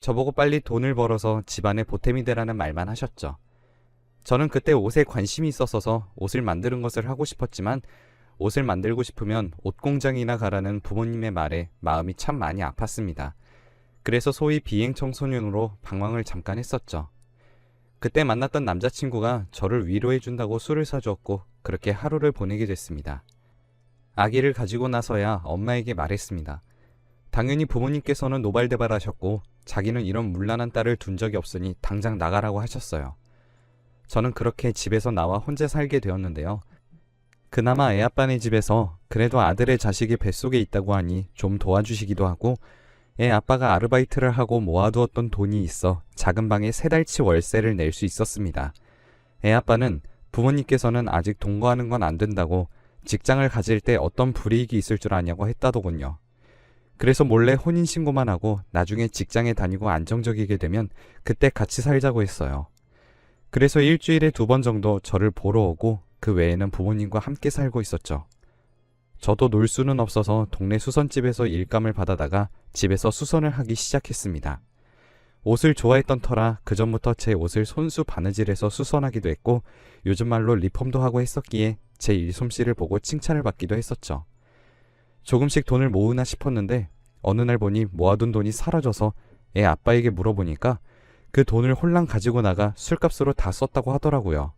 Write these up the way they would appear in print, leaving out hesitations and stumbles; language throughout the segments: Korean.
저보고 빨리 돈을 벌어서 집안의 보탬이 되라는 말만 하셨죠. 저는 그때 옷에 관심이 있었어서 옷을 만드는 것을 하고 싶었지만 옷을 만들고 싶으면 옷공장이나 가라는 부모님의 말에 마음이 참 많이 아팠습니다. 그래서 소위 비행 청소년으로 방황을 잠깐 했었죠. 그때 만났던 남자친구가 저를 위로해준다고 술을 사주었고 그렇게 하루를 보내게 됐습니다. 아기를 가지고 나서야 엄마에게 말했습니다. 당연히 부모님께서는 노발대발하셨고 자기는 이런 문란한 딸을 둔 적이 없으니 당장 나가라고 하셨어요. 저는 그렇게 집에서 나와 혼자 살게 되었는데요. 그나마 애아빠네 집에서 그래도 아들의 자식이 뱃속에 있다고 하니 좀 도와주시기도 하고 애 아빠가 아르바이트를 하고 모아두었던 돈이 있어 작은 방에 3달치 월세를 낼 수 있었습니다. 애 아빠는 부모님께서는 아직 동거하는 건 안 된다고 직장을 가질 때 어떤 불이익이 있을 줄 아냐고 했다더군요. 그래서 몰래 혼인신고만 하고 나중에 직장에 다니고 안정적이게 되면 그때 같이 살자고 했어요. 그래서 일주일에 2번 정도 저를 보러 오고 그 외에는 부모님과 함께 살고 있었죠. 저도 놀 수는 없어서 동네 수선집에서 일감을 받아다가 집에서 수선을 하기 시작했습니다. 옷을 좋아했던 터라 그전부터 제 옷을 손수 바느질해서 수선하기도 했고 요즘 말로 리폼도 하고 했었기에 제 일솜씨를 보고 칭찬을 받기도 했었죠. 조금씩 돈을 모으나 싶었는데 어느 날 보니 모아둔 돈이 사라져서 애 아빠에게 물어보니까 그 돈을 홀랑 가지고 나가 술값으로 다 썼다고 하더라고요.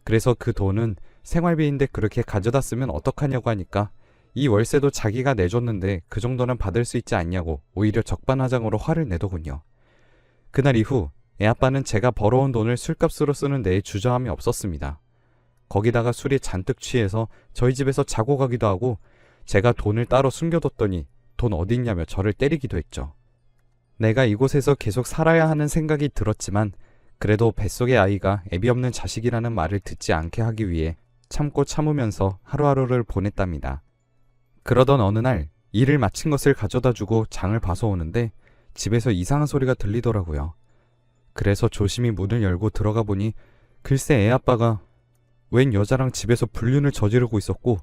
그래서 그 돈은 생활비인데 그렇게 가져다 쓰면 어떡하냐고 하니까 이 월세도 자기가 내줬는데 그 정도는 받을 수 있지 않냐고 오히려 적반하장으로 화를 내더군요. 그날 이후 애아빠는 제가 벌어온 돈을 술값으로 쓰는 데에 주저함이 없었습니다. 거기다가 술이 잔뜩 취해서 저희 집에서 자고 가기도 하고 제가 돈을 따로 숨겨뒀더니 돈 어디 있냐며 저를 때리기도 했죠. 내가 이곳에서 계속 살아야 하는 생각이 들었지만 그래도 뱃속의 아이가 애비 없는 자식이라는 말을 듣지 않게 하기 위해 참고 참으면서 하루하루를 보냈답니다. 그러던 어느 날 일을 마친 것을 가져다주고 장을 봐서 오는데 집에서 이상한 소리가 들리더라고요. 그래서 조심히 문을 열고 들어가 보니 글쎄 애아빠가 웬 여자랑 집에서 불륜을 저지르고 있었고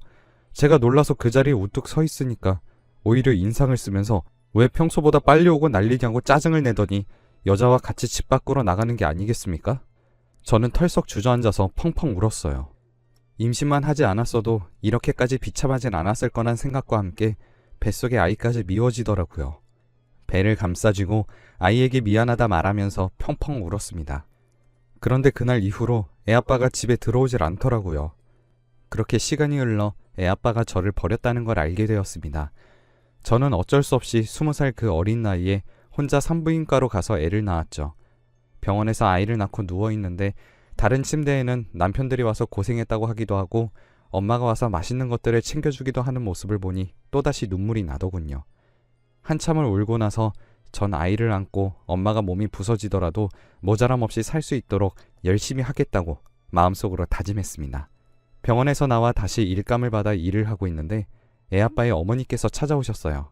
제가 놀라서 그 자리에 우뚝 서 있으니까 오히려 인상을 쓰면서 왜 평소보다 빨리 오고 난리냐고 짜증을 내더니 여자와 같이 집 밖으로 나가는 게 아니겠습니까? 저는 털썩 주저앉아서 펑펑 울었어요. 임신만 하지 않았어도 이렇게까지 비참하진 않았을 거란 생각과 함께 뱃속의 아이까지 미워지더라고요. 배를 감싸쥐고 아이에게 미안하다 말하면서 펑펑 울었습니다. 그런데 그날 이후로 애아빠가 집에 들어오질 않더라고요. 그렇게 시간이 흘러 애아빠가 저를 버렸다는 걸 알게 되었습니다. 저는 어쩔 수 없이 20살 그 어린 나이에 혼자 산부인과로 가서 애를 낳았죠. 병원에서 아이를 낳고 누워있는데 다른 침대에는 남편들이 와서 고생했다고 하기도 하고 엄마가 와서 맛있는 것들을 챙겨주기도 하는 모습을 보니 또다시 눈물이 나더군요. 한참을 울고 나서 전 아이를 안고 엄마가 몸이 부서지더라도 모자람 없이 살 수 있도록 열심히 하겠다고 마음속으로 다짐했습니다. 병원에서 나와 다시 일감을 받아 일을 하고 있는데 애아빠의 어머니께서 찾아오셨어요.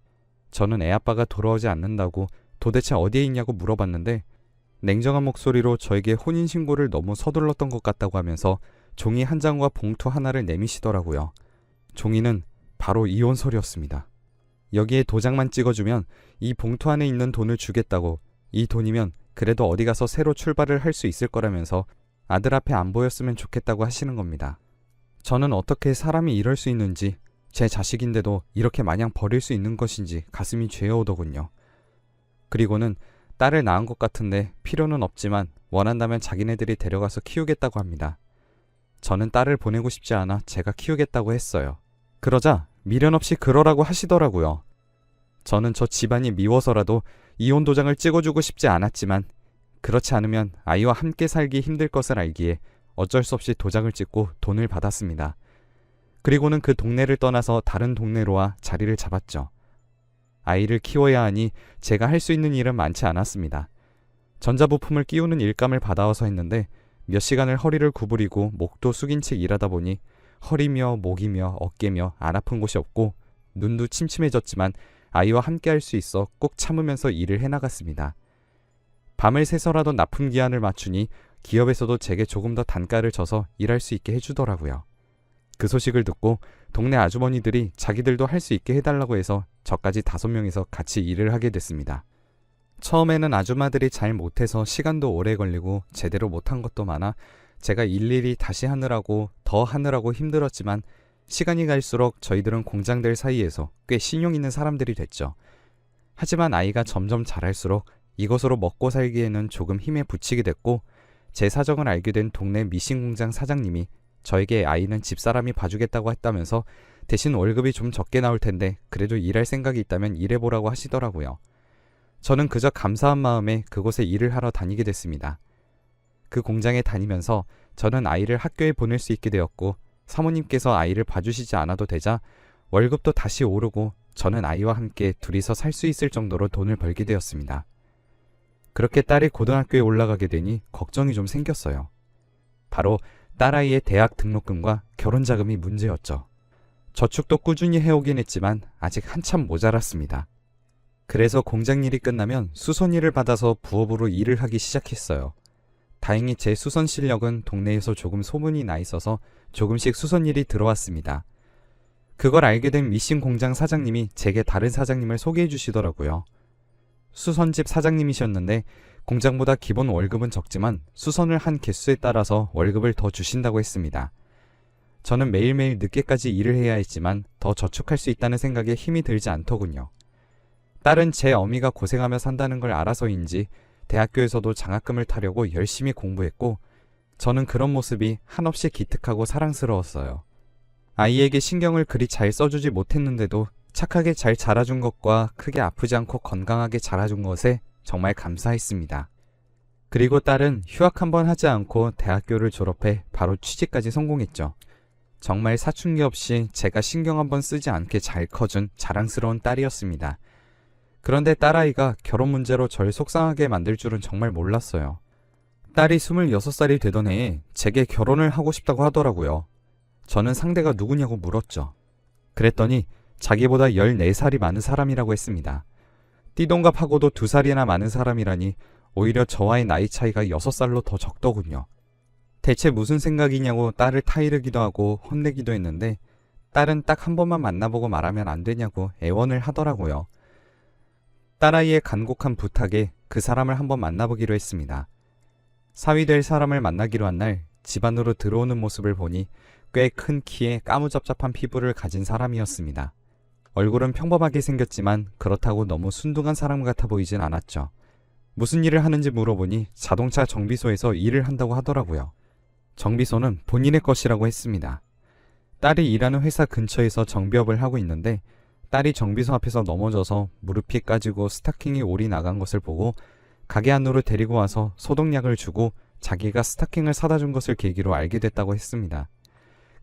저는 애아빠가 돌아오지 않는다고 도대체 어디에 있냐고 물어봤는데 냉정한 목소리로 저에게 혼인신고를 너무 서둘렀던 것 같다고 하면서 종이 한 장과 봉투 하나를 내미시더라고요. 종이는 바로 이혼서류였습니다. 여기에 도장만 찍어주면 이 봉투 안에 있는 돈을 주겠다고, 이 돈이면 그래도 어디 가서 새로 출발을 할 수 있을 거라면서 아들 앞에 안 보였으면 좋겠다고 하시는 겁니다. 저는 어떻게 사람이 이럴 수 있는지, 제 자식인데도 이렇게 마냥 버릴 수 있는 것인지 가슴이 죄어오더군요. 그리고는 딸을 낳은 것 같은데 필요는 없지만 원한다면 자기네들이 데려가서 키우겠다고 합니다. 저는 딸을 보내고 싶지 않아 제가 키우겠다고 했어요. 그러자 미련 없이 그러라고 하시더라고요. 저는 저 집안이 미워서라도 이혼 도장을 찍어주고 싶지 않았지만 그렇지 않으면 아이와 함께 살기 힘들 것을 알기에 어쩔 수 없이 도장을 찍고 돈을 받았습니다. 그리고는 그 동네를 떠나서 다른 동네로 와 자리를 잡았죠. 아이를 키워야 하니 제가 할 수 있는 일은 많지 않았습니다. 전자부품을 끼우는 일감을 받아와서 했는데 몇 시간을 허리를 구부리고 목도 숙인 채 일하다 보니 허리며 목이며 어깨며 안 아픈 곳이 없고 눈도 침침해졌지만 아이와 함께 할 수 있어 꼭 참으면서 일을 해나갔습니다. 밤을 새서라도 납품 기한을 맞추니 기업에서도 제게 조금 더 단가를 줘서 일할 수 있게 해주더라고요. 그 소식을 듣고 동네 아주머니들이 자기들도 할 수 있게 해달라고 해서 저까지 5명이서 같이 일을 하게 됐습니다. 처음에는 아줌마들이 잘 못해서 시간도 오래 걸리고 제대로 못한 것도 많아 제가 일일이 다시 하느라고 더 하느라고 힘들었지만 시간이 갈수록 저희들은 공장들 사이에서 꽤 신용 있는 사람들이 됐죠. 하지만 아이가 점점 자랄수록 이것으로 먹고 살기에는 조금 힘에 부치게 됐고 제 사정을 알게 된 동네 미싱 공장 사장님이 저에게 아이는 집사람이 봐주겠다고 했다면서 대신 월급이 좀 적게 나올 텐데 그래도 일할 생각이 있다면 일해보라고 하시더라고요. 저는 그저 감사한 마음에 그곳에 일을 하러 다니게 됐습니다. 그 공장에 다니면서 저는 아이를 학교에 보낼 수 있게 되었고 사모님께서 아이를 봐주시지 않아도 되자 월급도 다시 오르고 저는 아이와 함께 둘이서 살 수 있을 정도로 돈을 벌게 되었습니다. 그렇게 딸이 고등학교에 올라가게 되니 걱정이 좀 생겼어요. 바로 딸아이의 대학 등록금과 결혼 자금이 문제였죠. 저축도 꾸준히 해오긴 했지만 아직 한참 모자랐습니다. 그래서 공장 일이 끝나면 수선 일을 받아서 부업으로 일을 하기 시작했어요. 다행히 제 수선 실력은 동네에서 조금 소문이 나 있어서 조금씩 수선 일이 들어왔습니다. 그걸 알게 된 미싱 공장 사장님이 제게 다른 사장님을 소개해 주시더라고요. 수선집 사장님이셨는데 공장보다 기본 월급은 적지만 수선을 한 개수에 따라서 월급을 더 주신다고 했습니다. 저는 매일매일 늦게까지 일을 해야 했지만 더 저축할 수 있다는 생각에 힘이 들지 않더군요. 딸은 제 어미가 고생하며 산다는 걸 알아서인지 대학교에서도 장학금을 타려고 열심히 공부했고 저는 그런 모습이 한없이 기특하고 사랑스러웠어요. 아이에게 신경을 그리 잘 써주지 못했는데도 착하게 잘 자라준 것과 크게 아프지 않고 건강하게 자라준 것에 정말 감사했습니다. 그리고 딸은 휴학 한번 하지 않고 대학교를 졸업해 바로 취직까지 성공했죠. 정말 사춘기 없이 제가 신경 한번 쓰지 않게 잘 커준 자랑스러운 딸이었습니다. 그런데 딸아이가 결혼 문제로 절 속상하게 만들 줄은 정말 몰랐어요. 딸이 26살이 되던 해에 제게 결혼을 하고 싶다고 하더라고요. 저는 상대가 누구냐고 물었죠. 그랬더니 자기보다 14살이 많은 사람이라고 했습니다. 띠동갑하고도 2살이나 많은 사람이라니 오히려 저와의 나이 차이가 6살로 더 적더군요. 대체 무슨 생각이냐고 딸을 타이르기도 하고 혼내기도 했는데 딸은 딱 한 번만 만나보고 말하면 안 되냐고 애원을 하더라고요. 딸아이의 간곡한 부탁에 그 사람을 한번 만나보기로 했습니다. 사위 될 사람을 만나기로 한 날 집 안으로 들어오는 모습을 보니 꽤 큰 키에 까무잡잡한 피부를 가진 사람이었습니다. 얼굴은 평범하게 생겼지만 그렇다고 너무 순둥한 사람 같아 보이진 않았죠. 무슨 일을 하는지 물어보니 자동차 정비소에서 일을 한다고 하더라고요. 정비소는 본인의 것이라고 했습니다. 딸이 일하는 회사 근처에서 정비업을 하고 있는데 딸이 정비소 앞에서 넘어져서 무릎이 까지고 스타킹이 올이 나간 것을 보고 가게 안으로 데리고 와서 소독약을 주고 자기가 스타킹을 사다 준 것을 계기로 알게 됐다고 했습니다.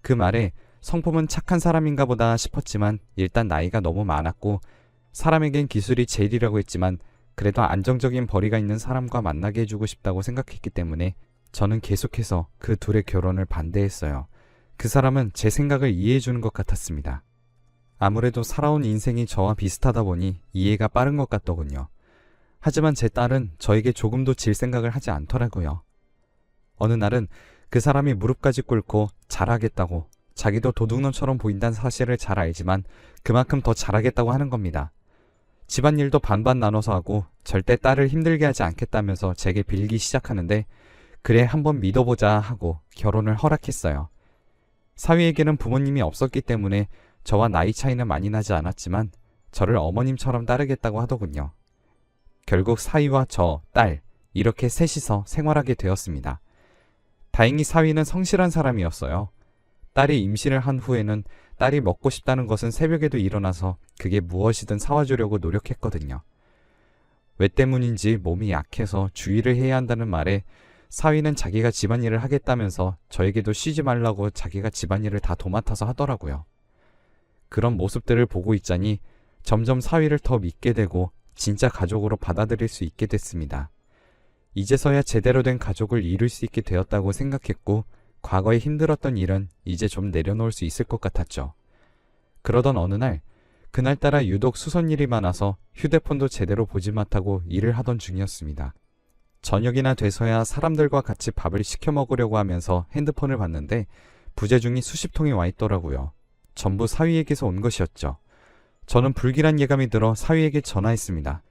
그 말에 성품은 착한 사람인가 보다 싶었지만 일단 나이가 너무 많았고 사람에겐 기술이 제일이라고 했지만 그래도 안정적인 벌이가 있는 사람과 만나게 해주고 싶다고 생각했기 때문에 저는 계속해서 그 둘의 결혼을 반대했어요. 그 사람은 제 생각을 이해해주는 것 같았습니다. 아무래도 살아온 인생이 저와 비슷하다 보니 이해가 빠른 것 같더군요. 하지만 제 딸은 저에게 조금도 질 생각을 하지 않더라고요. 어느 날은 그 사람이 무릎까지 꿇고 잘하겠다고 자기도 도둑놈처럼 보인다는 사실을 잘 알지만 그만큼 더 잘하겠다고 하는 겁니다. 집안일도 반반 나눠서 하고 절대 딸을 힘들게 하지 않겠다면서 제게 빌기 시작하는데 그래 한번 믿어보자 하고 결혼을 허락했어요. 사위에게는 부모님이 없었기 때문에 저와 나이 차이는 많이 나지 않았지만 저를 어머님처럼 따르겠다고 하더군요. 결국 사위와 저, 딸 이렇게 셋이서 생활하게 되었습니다. 다행히 사위는 성실한 사람이었어요. 딸이 임신을 한 후에는 딸이 먹고 싶다는 것은 새벽에도 일어나서 그게 무엇이든 사와주려고 노력했거든요. 왜 때문인지 몸이 약해서 주의를 해야 한다는 말에 사위는 자기가 집안일을 하겠다면서 저에게도 쉬지 말라고 자기가 집안일을 다 도맡아서 하더라고요. 그런 모습들을 보고 있자니 점점 사위를 더 믿게 되고 진짜 가족으로 받아들일 수 있게 됐습니다. 이제서야 제대로 된 가족을 이룰 수 있게 되었다고 생각했고 과거에 힘들었던 일은 이제 좀 내려놓을 수 있을 것 같았죠. 그러던 어느 날 그날따라 유독 수선 일이 많아서 휴대폰도 제대로 보지 못하고 일을 하던 중이었습니다. 저녁이나 돼서야 사람들과 같이 밥을 시켜 먹으려고 하면서 핸드폰을 봤는데 부재중이 수십 통이 와 있더라고요. 전부 사위에게서 온 것이었죠. 저는 불길한 예감이 들어 사위에게 전화했습니다.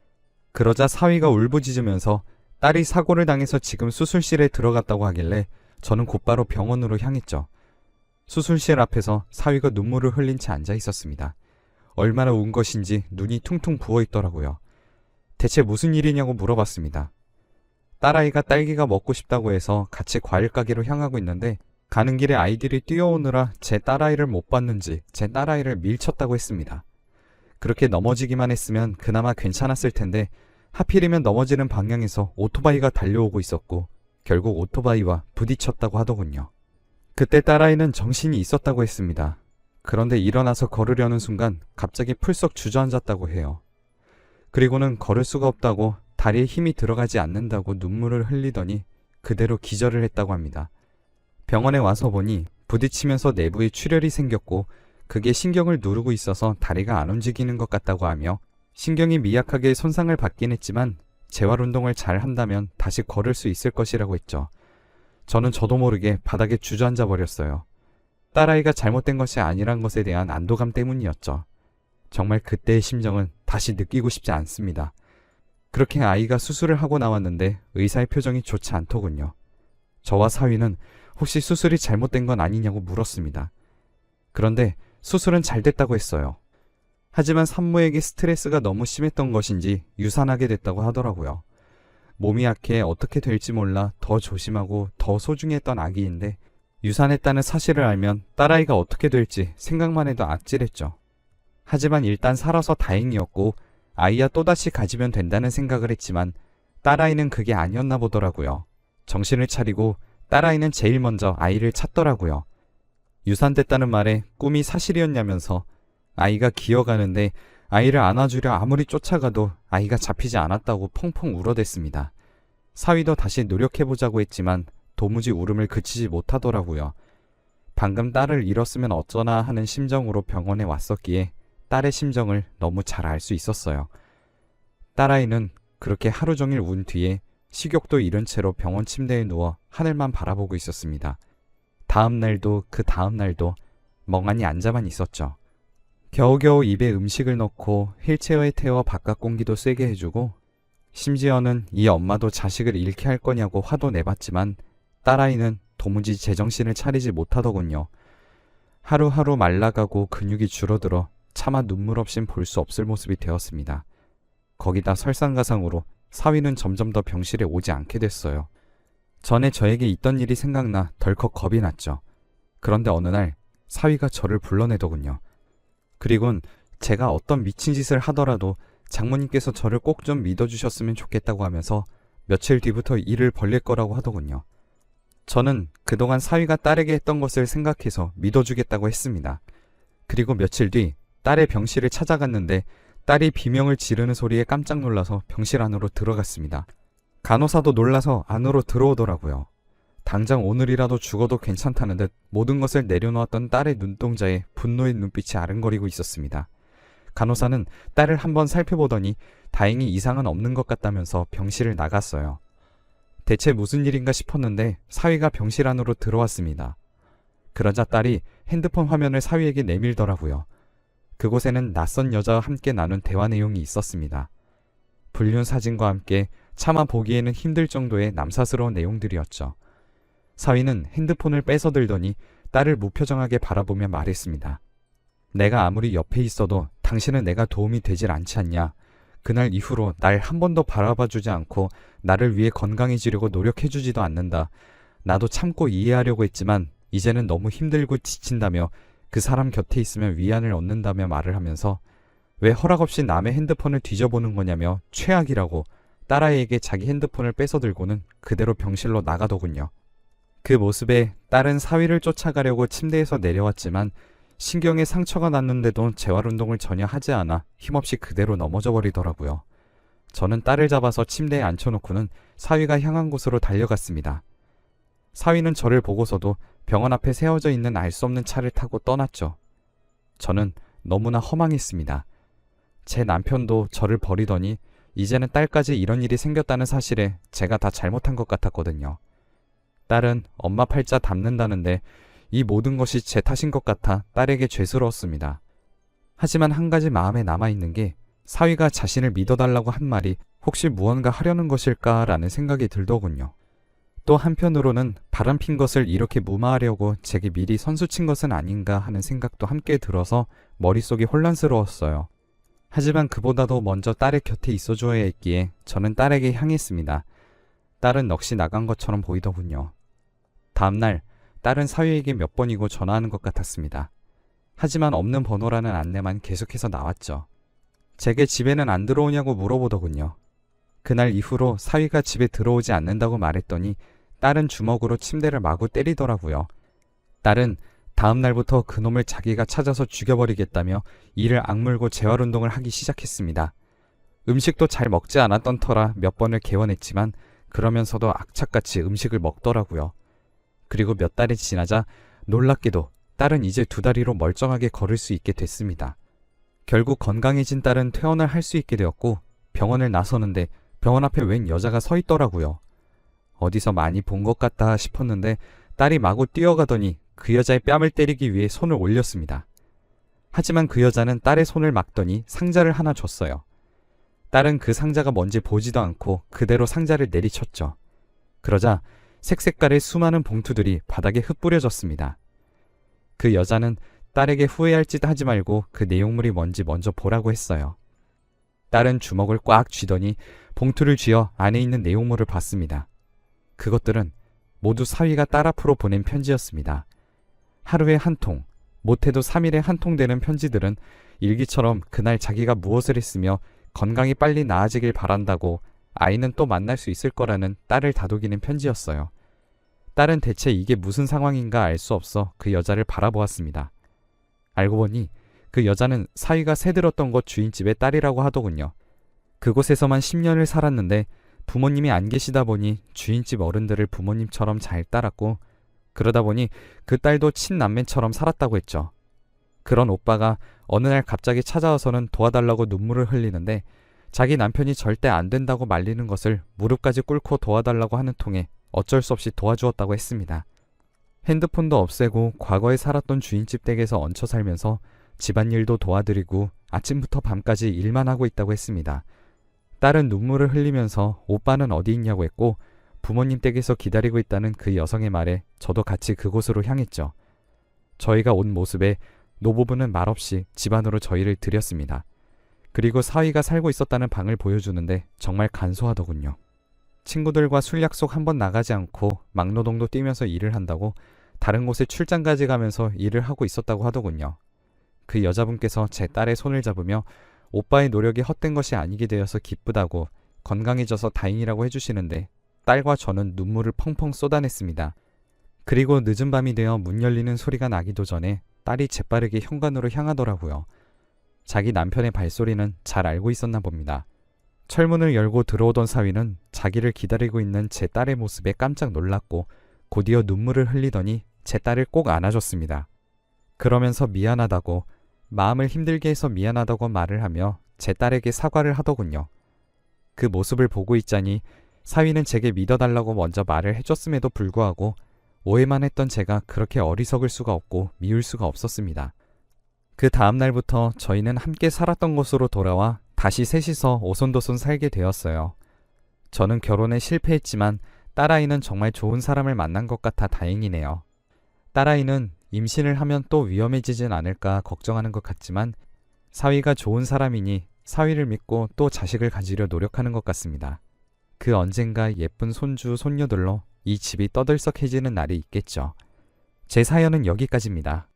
그러자 사위가 울부짖으면서 딸이 사고를 당해서 지금 수술실에 들어갔다고 하길래 저는 곧바로 병원으로 향했죠. 수술실 앞에서 사위가 눈물을 흘린 채 앉아 있었습니다. 얼마나 운 것인지 눈이 퉁퉁 부어 있더라고요. 대체 무슨 일이냐고 물어봤습니다. 딸아이가 딸기가 먹고 싶다고 해서 같이 과일 가게로 향하고 있는데 가는 길에 아이들이 뛰어오느라 제 딸아이를 못 봤는지 제 딸아이를 밀쳤다고 했습니다. 그렇게 넘어지기만 했으면 그나마 괜찮았을 텐데 하필이면 넘어지는 방향에서 오토바이가 달려오고 있었고 결국 오토바이와 부딪혔다고 하더군요. 그때 딸아이는 정신이 있었다고 했습니다. 그런데 일어나서 걸으려는 순간 갑자기 풀썩 주저앉았다고 해요. 그리고는 걸을 수가 없다고 다리에 힘이 들어가지 않는다고 눈물을 흘리더니 그대로 기절을 했다고 합니다. 병원에 와서 보니 부딪히면서 내부에 출혈이 생겼고 그게 신경을 누르고 있어서 다리가 안 움직이는 것 같다고 하며 신경이 미약하게 손상을 받긴 했지만 재활 운동을 잘 한다면 다시 걸을 수 있을 것이라고 했죠. 저는 저도 모르게 바닥에 주저앉아 버렸어요. 딸아이가 잘못된 것이 아니란 것에 대한 안도감 때문이었죠. 정말 그때의 심정은 다시 느끼고 싶지 않습니다. 그렇게 아이가 수술을 하고 나왔는데 의사의 표정이 좋지 않더군요. 저와 사위는 혹시 수술이 잘못된 건 아니냐고 물었습니다. 그런데 수술은 잘 됐다고 했어요. 하지만 산모에게 스트레스가 너무 심했던 것인지 유산하게 됐다고 하더라고요. 몸이 약해 어떻게 될지 몰라 더 조심하고 더 소중했던 아기인데 유산했다는 사실을 알면 딸아이가 어떻게 될지 생각만 해도 아찔했죠. 하지만 일단 살아서 다행이었고 아이야 또다시 가지면 된다는 생각을 했지만 딸아이는 그게 아니었나 보더라고요. 정신을 차리고 딸아이는 제일 먼저 아이를 찾더라고요. 유산됐다는 말에 꿈이 사실이었냐면서 아이가 기어가는데 아이를 안아주려 아무리 쫓아가도 아이가 잡히지 않았다고 펑펑 울어댔습니다. 사위도 다시 노력해보자고 했지만 도무지 울음을 그치지 못하더라고요. 방금 딸을 잃었으면 어쩌나 하는 심정으로 병원에 왔었기에 딸의 심정을 너무 잘 알 수 있었어요. 딸아이는 그렇게 하루 종일 운 뒤에 식욕도 잃은 채로 병원 침대에 누워 하늘만 바라보고 있었습니다. 다음 날도 그 다음 날도 멍하니 앉아만 있었죠. 겨우겨우 입에 음식을 넣고 휠체어에 태워 바깥 공기도 쐬게 해주고 심지어는 이 엄마도 자식을 잃게 할 거냐고 화도 내봤지만 딸아이는 도무지 제정신을 차리지 못하더군요. 하루하루 말라가고 근육이 줄어들어 차마 눈물 없인 볼 수 없을 모습이 되었습니다. 거기다 설상가상으로 사위는 점점 더 병실에 오지 않게 됐어요. 전에 저에게 있던 일이 생각나 덜컥 겁이 났죠. 그런데 어느 날 사위가 저를 불러내더군요. 그리곤 제가 어떤 미친 짓을 하더라도 장모님께서 저를 꼭 좀 믿어주셨으면 좋겠다고 하면서 며칠 뒤부터 일을 벌릴 거라고 하더군요. 저는 그동안 사위가 딸에게 했던 것을 생각해서 믿어주겠다고 했습니다. 그리고 며칠 뒤 딸의 병실을 찾아갔는데 딸이 비명을 지르는 소리에 깜짝 놀라서 병실 안으로 들어갔습니다. 간호사도 놀라서 안으로 들어오더라고요. 당장 오늘이라도 죽어도 괜찮다는 듯 모든 것을 내려놓았던 딸의 눈동자에 분노의 눈빛이 아른거리고 있었습니다. 간호사는 딸을 한번 살펴보더니 다행히 이상은 없는 것 같다면서 병실을 나갔어요. 대체 무슨 일인가 싶었는데 사위가 병실 안으로 들어왔습니다. 그러자 딸이 핸드폰 화면을 사위에게 내밀더라고요. 그곳에는 낯선 여자와 함께 나눈 대화 내용이 있었습니다. 불륜 사진과 함께 차마 보기에는 힘들 정도의 남사스러운 내용들이었죠. 사위는 핸드폰을 뺏어들더니 딸을 무표정하게 바라보며 말했습니다. 내가 아무리 옆에 있어도 당신은 내가 도움이 되질 않지 않냐. 그날 이후로 날 한 번도 바라봐주지 않고 나를 위해 건강해지려고 노력해주지도 않는다. 나도 참고 이해하려고 했지만 이제는 너무 힘들고 지친다며 그 사람 곁에 있으면 위안을 얻는다며 말을 하면서 왜 허락 없이 남의 핸드폰을 뒤져보는 거냐며 최악이라고 딸아이에게 자기 핸드폰을 뺏어들고는 그대로 병실로 나가더군요. 그 모습에 딸은 사위를 쫓아가려고 침대에서 내려왔지만 신경에 상처가 났는데도 재활운동을 전혀 하지 않아 힘없이 그대로 넘어져 버리더라고요. 저는 딸을 잡아서 침대에 앉혀놓고는 사위가 향한 곳으로 달려갔습니다. 사위는 저를 보고서도 병원 앞에 세워져 있는 알 수 없는 차를 타고 떠났죠. 저는 너무나 허망했습니다. 제 남편도 저를 버리더니 이제는 딸까지 이런 일이 생겼다는 사실에 제가 다 잘못한 것 같았거든요. 딸은 엄마 팔자 닮는다는데 이 모든 것이 제 탓인 것 같아 딸에게 죄스러웠습니다. 하지만 한 가지 마음에 남아있는 게 사위가 자신을 믿어달라고 한 말이 혹시 무언가 하려는 것일까라는 생각이 들더군요. 또 한편으로는 바람핀 것을 이렇게 무마하려고 제게 미리 선수친 것은 아닌가 하는 생각도 함께 들어서 머릿속이 혼란스러웠어요. 하지만 그보다도 먼저 딸의 곁에 있어줘야 했기에 저는 딸에게 향했습니다. 딸은 넋이 나간 것처럼 보이더군요. 다음날 딸은 사위에게 몇 번이고 전화하는 것 같았습니다. 하지만 없는 번호라는 안내만 계속해서 나왔죠. 제게 집에는 안 들어오냐고 물어보더군요. 그날 이후로 사위가 집에 들어오지 않는다고 말했더니 딸은 주먹으로 침대를 마구 때리더라고요. 딸은 다음 날부터 그놈을 자기가 찾아서 죽여버리겠다며 이를 악물고 재활운동을 하기 시작했습니다. 음식도 잘 먹지 않았던 터라 몇 번을 개원했지만 그러면서도 악착같이 음식을 먹더라고요. 그리고 몇 달이 지나자 놀랍게도 딸은 이제 2다리로 멀쩡하게 걸을 수 있게 됐습니다. 결국 건강해진 딸은 퇴원을 할 수 있게 되었고 병원을 나서는데 병원 앞에 웬 여자가 서 있더라고요. 어디서 많이 본 것 같다 싶었는데 딸이 마구 뛰어가더니 그 여자의 뺨을 때리기 위해 손을 올렸습니다. 하지만 그 여자는 딸의 손을 막더니 상자를 하나 줬어요. 딸은 그 상자가 뭔지 보지도 않고 그대로 상자를 내리쳤죠. 그러자 색색깔의 수많은 봉투들이 바닥에 흩뿌려졌습니다. 그 여자는 딸에게 후회할 짓 하지 말고 그 내용물이 뭔지 먼저 보라고 했어요. 딸은 주먹을 꽉 쥐더니 봉투를 쥐어 안에 있는 내용물을 봤습니다. 그것들은 모두 사위가 딸 앞으로 보낸 편지였습니다. 하루에 한 통, 못해도 3일에 한 통 되는 편지들은 일기처럼 그날 자기가 무엇을 했으며 건강이 빨리 나아지길 바란다고 아이는 또 만날 수 있을 거라는 딸을 다독이는 편지였어요. 딸은 대체 이게 무슨 상황인가 알 수 없어 그 여자를 바라보았습니다. 알고 보니 그 여자는 사위가 새들었던 곳 주인집의 딸이라고 하더군요. 그곳에서만 10년을 살았는데 부모님이 안 계시다 보니 주인집 어른들을 부모님처럼 잘 따랐고 그러다 보니 그 딸도 친남매처럼 살았다고 했죠. 그런 오빠가 어느 날 갑자기 찾아와서는 도와달라고 눈물을 흘리는데 자기 남편이 절대 안 된다고 말리는 것을 무릎까지 꿇고 도와달라고 하는 통에 어쩔 수 없이 도와주었다고 했습니다. 핸드폰도 없애고 과거에 살았던 주인집 댁에서 얹혀 살면서 집안일도 도와드리고 아침부터 밤까지 일만 하고 있다고 했습니다. 딸은 눈물을 흘리면서 오빠는 어디 있냐고 했고 부모님 댁에서 기다리고 있다는 그 여성의 말에 저도 같이 그곳으로 향했죠. 저희가 온 모습에 노부부는 말없이 집 안으로 저희를 들였습니다. 그리고 사위가 살고 있었다는 방을 보여주는데 정말 간소하더군요. 친구들과 술 약속 한번 나가지 않고 막노동도 뛰면서 일을 한다고 다른 곳에 출장까지 가면서 일을 하고 있었다고 하더군요. 그 여자분께서 제 딸의 손을 잡으며 오빠의 노력이 헛된 것이 아니게 되어서 기쁘다고 건강해져서 다행이라고 해주시는데 딸과 저는 눈물을 펑펑 쏟아냈습니다. 그리고 늦은 밤이 되어 문 열리는 소리가 나기도 전에 딸이 재빠르게 현관으로 향하더라고요. 자기 남편의 발소리는 잘 알고 있었나 봅니다. 철문을 열고 들어오던 사위는 자기를 기다리고 있는 제 딸의 모습에 깜짝 놀랐고 곧이어 눈물을 흘리더니 제 딸을 꼭 안아줬습니다. 그러면서 미안하다고 마음을 힘들게 해서 미안하다고 말을 하며 제 딸에게 사과를 하더군요. 그 모습을 보고 있자니 사위는 제게 믿어달라고 먼저 말을 해줬음에도 불구하고 오해만 했던 제가 그렇게 어리석을 수가 없고 미울 수가 없었습니다. 그 다음 날부터 저희는 함께 살았던 곳으로 돌아와 다시 셋이서 오손도손 살게 되었어요. 저는 결혼에 실패했지만 딸아이는 정말 좋은 사람을 만난 것 같아 다행이네요. 딸아이는 임신을 하면 또 위험해지진 않을까 걱정하는 것 같지만 사위가 좋은 사람이니 사위를 믿고 또 자식을 가지려 노력하는 것 같습니다. 그 언젠가 예쁜 손주, 손녀들로 이 집이 떠들썩해지는 날이 있겠죠. 제 사연은 여기까지입니다.